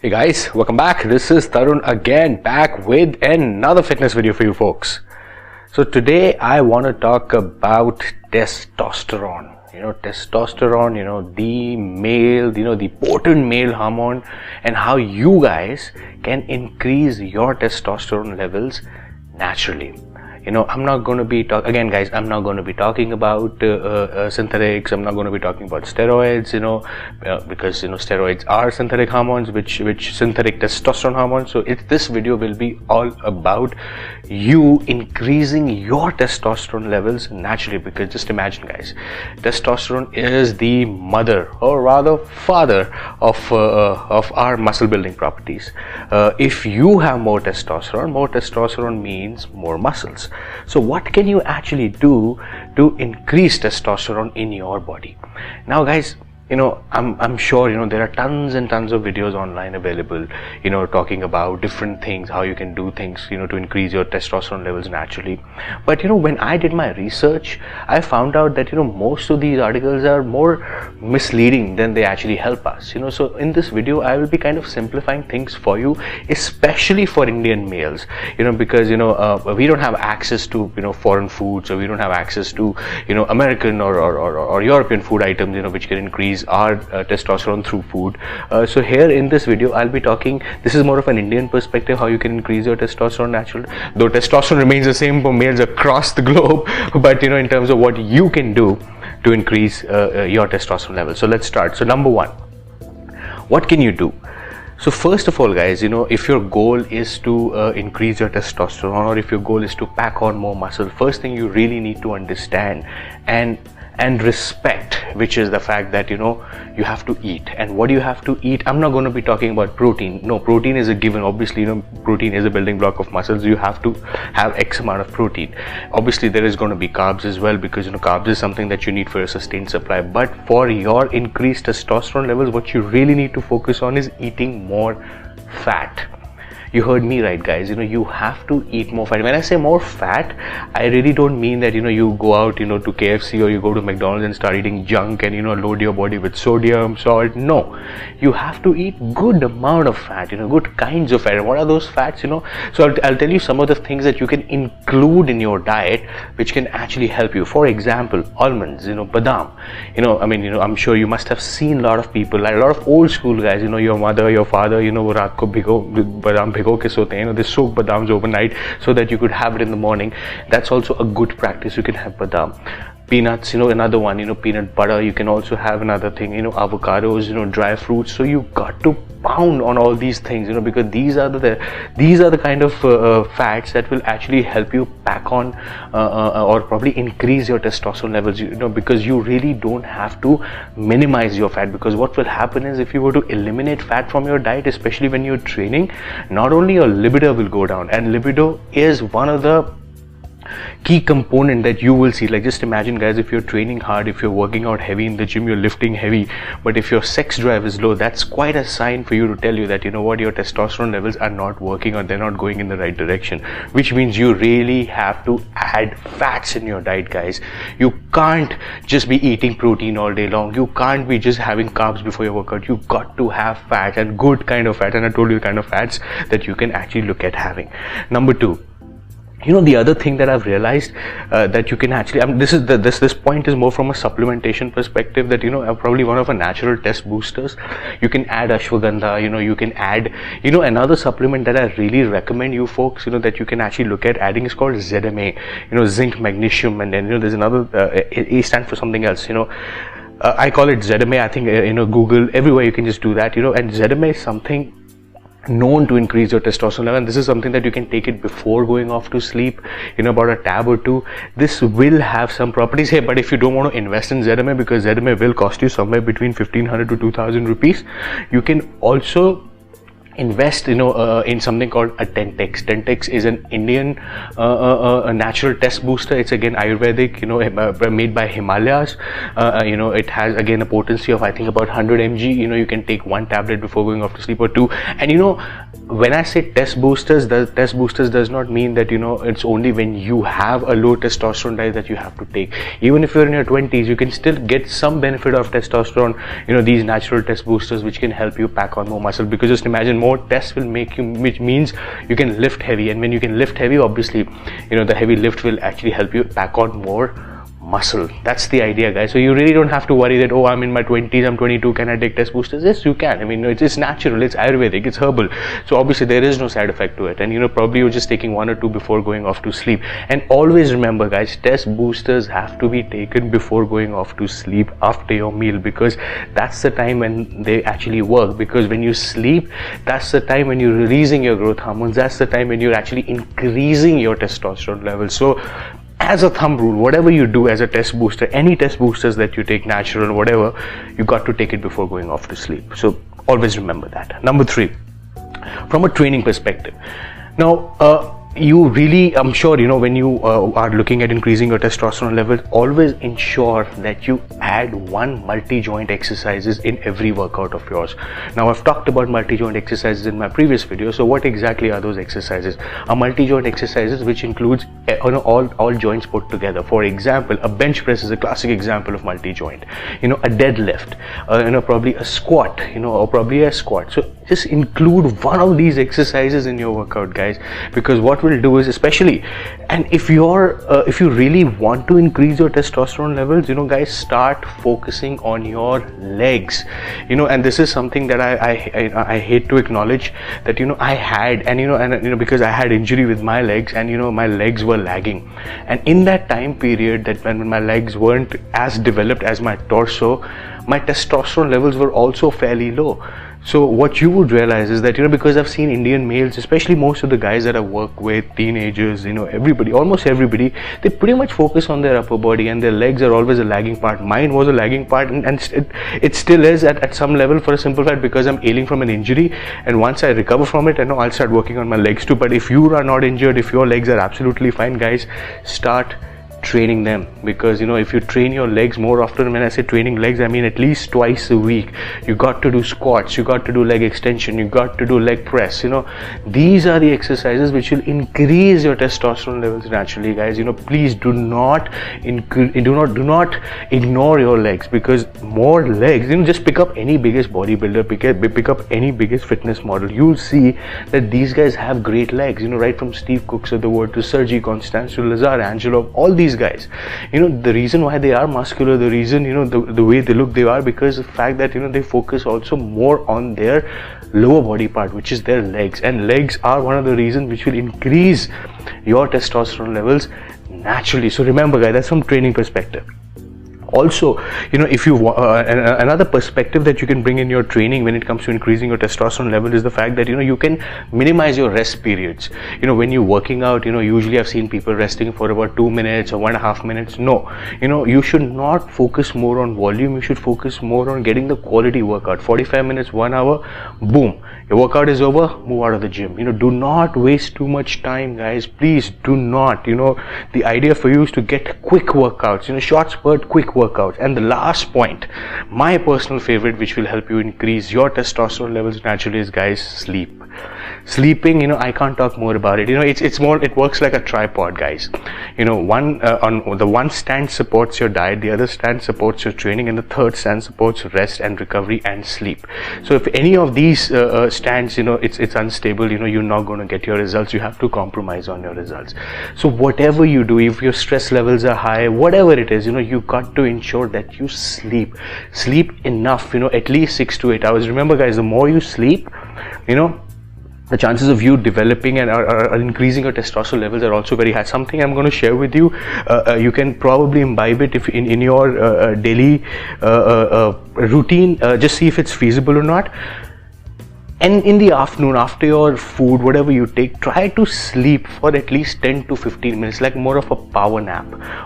Hey guys, welcome back. This is Tarun again, back with another fitness video for you folks. So today I want to talk about testosterone. Testosterone, the male, the potent male hormone, and how you guys can increase your testosterone levels naturally. I'm not going to be again guys, I'm not going to be talking about synthetics. I'm not going to be talking about steroids, because steroids are synthetic hormones, which synthetic testosterone hormones. So this video will be all about you increasing your testosterone levels naturally, because just imagine guys, testosterone is the mother, or rather father, of our muscle building properties. If you have more testosterone means more muscles. So what can you actually do to increase testosterone in your body? Now guys, I'm sure there are tons and tons of videos online available, talking about different things, how you can do things, to increase your testosterone levels naturally. But when I did my research, I found out that most of these articles are more misleading than they actually help us. So in this video I will be kind of simplifying things for you, especially for Indian males, because we don't have access to foreign foods, or we don't have access to American or European food items which can increase our testosterone through food. So here in this video I'll be talking, this is more of an Indian perspective, how you can increase your testosterone naturally, though testosterone remains the same for males across the globe, but in terms of what you can do to increase your testosterone level. So let's start. So number one, what can you do? So first of all guys, if your goal is to increase your testosterone, or if your goal is to pack on more muscle, first thing you really need to understand and respect, which is the fact that you have to eat. And what do you have to eat? I'm not going to be talking about protein. No, protein is a given. Obviously protein is a building block of muscles. You have to have X amount of protein. Obviously there is going to be carbs as well, because carbs is something that you need for a sustained supply. But for your increased testosterone levels, what you really need to focus on is eating more fat. You heard me right guys, you have to eat more fat. When I say more fat, I really don't mean that you go out to KFC or you go to McDonald's and start eating junk and load your body with sodium, salt. No, you have to eat good amount of fat, good kinds of fat. And what are those fats? So I'll tell you some of the things that you can include in your diet which can actually help you. For example, almonds, badam. I'm sure you must have seen a lot of people, like a lot of old school guys, your mother, your father, वो रात को badam भिगो के सोते हैं, they soak badams overnight so that you could have it in the morning. That's also a good practice. You can have badam. Peanuts, another one, peanut butter. You can also have another thing, avocados, dry fruits. So you got to pound on all these things, because these are the kind of fats that will actually help you pack on or probably increase your testosterone levels, because you really don't have to minimize your fat. Because what will happen is, if you were to eliminate fat from your diet, especially when you're training, not only your libido will go down, and libido is one of the key component that you will see. Like, just imagine guys, if you're training hard, if you're working out heavy in the gym, you're lifting heavy, but if your sex drive is low, that's quite a sign for you to tell you that your testosterone levels are not working, or they're not going in the right direction, which means you really have to add fats in your diet guys. You can't just be eating protein all day long. You can't be just having carbs before your workout. You got to have fat, and good kind of fat, and I told you the kind of fats that you can actually look at having. Number two, the other thing that I've realized that you can actually, this point is more from a supplementation perspective, that probably one of a natural test boosters. You can add ashwagandha, you can add, another supplement that I really recommend you folks, that you can actually look at adding is called ZMA, zinc, magnesium, and then there's another A stands for something else, I call it ZMA. I think Google, everywhere you can just do that, and ZMA is something known to increase your testosterone level, and this is something that you can take it before going off to sleep, about a tab or two. This will have some properties here, but if you don't want to invest in ZMA, because ZMA will cost you somewhere between 1500 to 2000 rupees, you can also invest in something called a Tentex. Tentex is an Indian a natural test booster. It's again Ayurvedic, made by Himalayas. It has again a potency of I think about 100 mg. You can take one tablet before going off to sleep, or two. And when I say test boosters does not mean that it's only when you have a low testosterone diet that you have to take. Even if you're in your 20s, you can still get some benefit of testosterone, these natural test boosters which can help you pack on more muscle, because just imagine more tests will make you, which means you can lift heavy, and when you can lift heavy, obviously the heavy lift will actually help you pack on more muscle. That's the idea, guys. So you really don't have to worry that, oh, I'm in my 20s, I'm 22, can I take test boosters? Yes, you can. I mean, it's natural, it's Ayurvedic, it's herbal, so obviously there is no side effect to it, and probably you're just taking 1 or 2 before going off to sleep. And always remember, guys, test boosters have to be taken before going off to sleep after your meal, because that's the time when they actually work. Because when you sleep, that's the time when you're releasing your growth hormones, that's the time when you're actually increasing your testosterone levels. So as a thumb rule, whatever you do as a test booster, any test boosters that you take, natural, whatever, you got to take it before going off to sleep. So always remember that. Number 3, from a training perspective. Now, you really, I'm sure, when you are looking at increasing your testosterone level, always ensure that you add 1 multi-joint exercises in every workout of yours. Now, I've talked about multi-joint exercises in my previous video. So what exactly are those exercises? A multi-joint exercises which includes all joints put together. For example, a bench press is a classic example of multi-joint. A deadlift, probably a squat, or probably a squat. So just include one of these exercises in your workout, guys, because what we'll do is, especially, and if you really want to increase your testosterone levels, guys, start focusing on your legs. And this is something that I hate to acknowledge, that I had, and because I had injury with my legs, and my legs were lagging, and in that time period, that when my legs weren't as developed as my torso, my testosterone levels were also fairly low. So what you would realize is that, because I've seen Indian males, especially most of the guys that I work with, teenagers, everybody, almost everybody, they pretty much focus on their upper body, and their legs are always a lagging part. Mine was a lagging part, and it still is at some level, for a simple fact, because I'm ailing from an injury, and once I recover from it, I'll start working on my legs too. But if you are not injured, if your legs are absolutely fine, guys, start training them, because if you train your legs more often, when I say training legs, I mean at least twice a week, you got to do squats, you got to do leg extension, you got to do leg press. These are the exercises which will increase your testosterone levels naturally, guys. Please do not ignore your legs, because more legs, just pick up any biggest bodybuilder, pick up any biggest fitness model, you'll see that these guys have great legs, right from Steve Cooks of the world to Sergi Constance to Lazar Angelov, all these guys. The reason why they are muscular, the reason the way they look, they are because of the fact that they focus also more on their lower body part, which is their legs, and legs are one of the reasons which will increase your testosterone levels naturally. So remember, guys, that's from training perspective. Also, if you another perspective that you can bring in your training when it comes to increasing your testosterone level is the fact that you can minimize your rest periods. When you're working out, usually I've seen people resting for about 2 minutes or 1.5 minutes. No, you should not focus more on volume. You should focus more on getting the quality workout. 45 minutes, 1 hour, boom, your workout is over, move out of the gym. Do not waste too much time, guys. Please do not. The idea for you is to get quick workouts, short spurt, quick workouts. And the last point, my personal favorite, which will help you increase your testosterone levels naturally, is, guys, sleep. Sleeping, I can't talk more about it. It's more, it works like a tripod, guys. One stand supports your diet, the other stand supports your training, and the third stand supports rest and recovery and sleep. So if any of these stands, it's unstable, you're not going to get your results. You have to compromise on your results. So whatever you do, if your stress levels are high, whatever it is, you got to ensure that you sleep enough, at least 6 to 8 hours. Remember, guys, the more you sleep, the chances of you developing and are increasing your testosterone levels are also very high. Something I'm going to share with you, you can probably imbibe it if in your daily routine, just see if it's feasible or not. And in the afternoon, after your food, whatever you take, try to sleep for at least 10 to 15 minutes, like more of a power nap.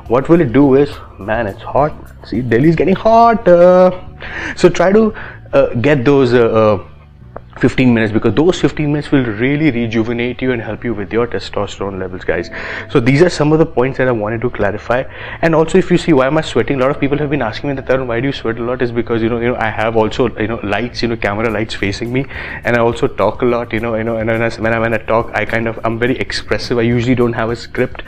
What will it do is, man, it's hot. See, Delhi is getting hot. So try to get those 15 minutes, because those 15 minutes will really rejuvenate you and help you with your testosterone levels, guys. So these are some of the points that I wanted to clarify. And also, if you see why am I sweating, a lot of people have been asking me that, Tarun, why do you sweat a lot? Is because I have also lights, camera lights facing me, and I also talk a lot, and when I talk, I'm very expressive. I usually don't have a script.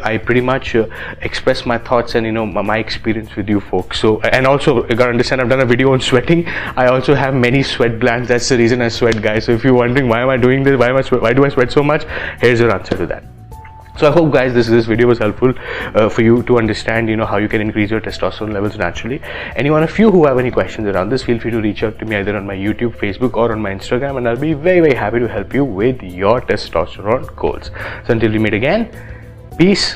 I pretty much express my thoughts and my experience with you folks. So, and also you gotta understand, I've done a video on sweating. I also have many sweat glands. That's the reason I sweat, guys. So if you're wondering why am I doing this, why do I sweat so much, here's your answer to that. So I hope, guys, this video was helpful for you to understand how you can increase your testosterone levels naturally. Anyone of you who have any questions around this, feel free to reach out to me either on my YouTube, Facebook, or on my Instagram, and I'll be very, very happy to help you with your testosterone goals. So until we meet again, peace.